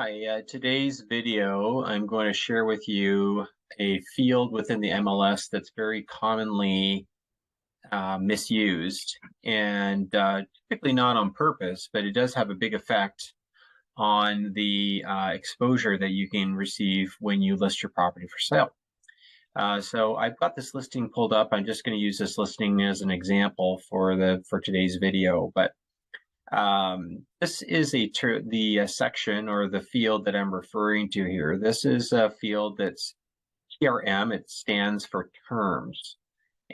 Hi, today's video, I'm going to share with you a field within the MLS that's very commonly misused and typically not on purpose, but it does have a big effect on the exposure that you can receive when you list your property for sale. So I've got this listing pulled up. I'm just going to use this listing as an example for today's video, but this is the section or the field that I'm referring to here. This is a field that's TRM. It stands for terms.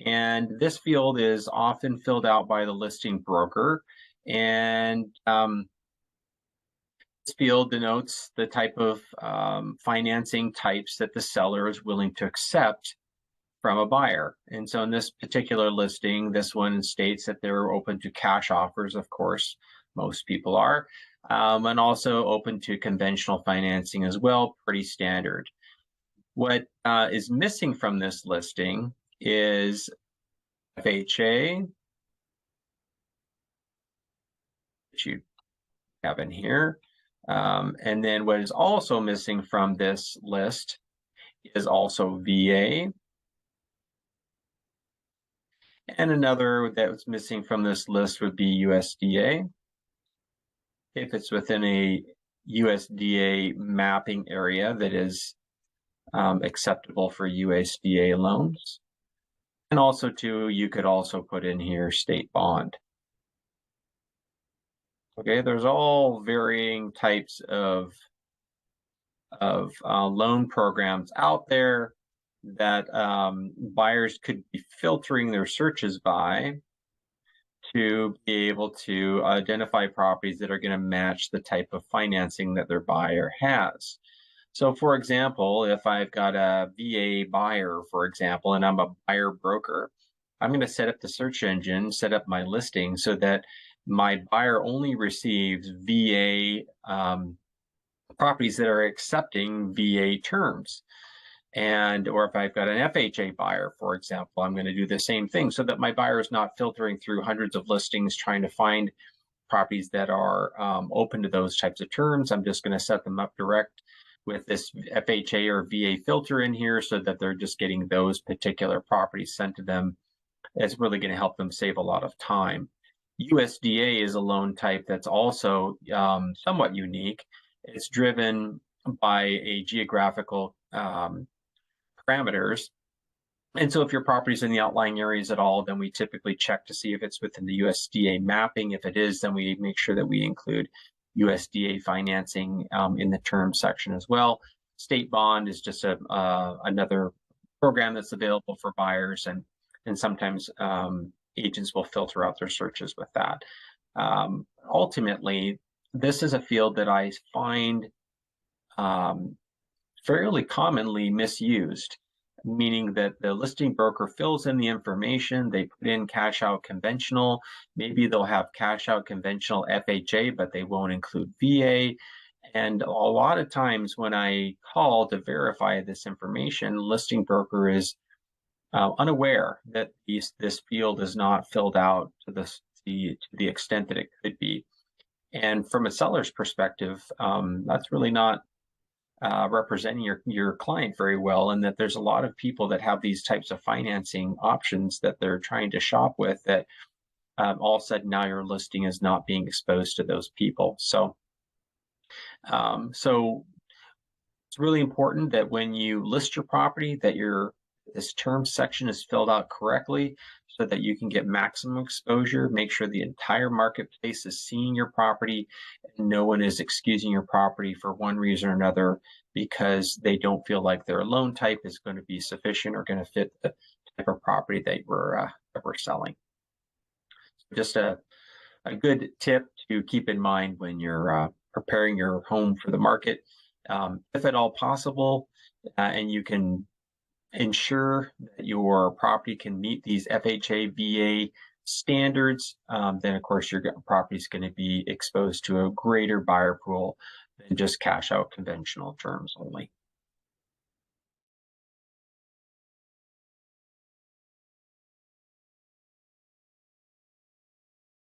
And this field is often filled out by the listing broker. And this field denotes the type of financing types that the seller is willing to accept from a buyer. And so in this particular listing, this one states that they're open to cash offers, of course, most people are, and also open to conventional financing as well, pretty standard. What is missing from this listing is FHA, which you have in here. And then what is also missing from this list is also VA. And another that's missing from this list would be USDA. If it's within a USDA mapping area that is acceptable for USDA loans. And also too, you could also put in here state bond. Okay, there's all varying types of loan programs out there that buyers could be filtering their searches by to be able to identify properties that are going to match the type of financing that their buyer has. So for example, if I've got a VA buyer, for example, and I'm a buyer broker, I'm going to set up the search engine, set up my listing so that my buyer only receives VA properties that are accepting VA terms. Or if I've got an FHA buyer, for example, I'm going to do the same thing so that my buyer is not filtering through hundreds of listings trying to find properties that are open to those types of terms. I'm just going to set them up direct with this FHA or VA filter in here so that they're just getting those particular properties sent to them. It's really going to help them save a lot of time. USDA is a loan type that's also somewhat unique. It's driven by a geographical parameters. And so if your property is in the outlying areas at all, then we typically check to see if it's within the USDA mapping. If it is, then we make sure that we include USDA financing in the term section as well. State bond is just another program that's available for buyers, and sometimes agents will filter out their searches with that. Ultimately, this is a field that I find fairly commonly misused, meaning that the listing broker fills in the information, they put in cash out conventional, maybe they'll have cash out conventional FHA, but they won't include VA. And a lot of times when I call to verify this information, listing broker is unaware that this field is not filled out to the extent that it could be. And from a seller's perspective, that's really not representing your client very well, and that there's a lot of people that have these types of financing options that they're trying to shop with that all of a sudden now your listing is not being exposed to those people. So it's really important that when you list your property that this term section is filled out correctly so that you can get maximum exposure. Make sure the entire marketplace is seeing your property and no one is excusing your property for one reason or another because they don't feel like their loan type is going to be sufficient or going to fit the type of property that we're selling. So just a good tip to keep in mind when you're preparing your home for the market, if at all possible, and you can ensure that your property can meet these FHA, VA standards, then of course your property is going to be exposed to a greater buyer pool than just cash out conventional terms only.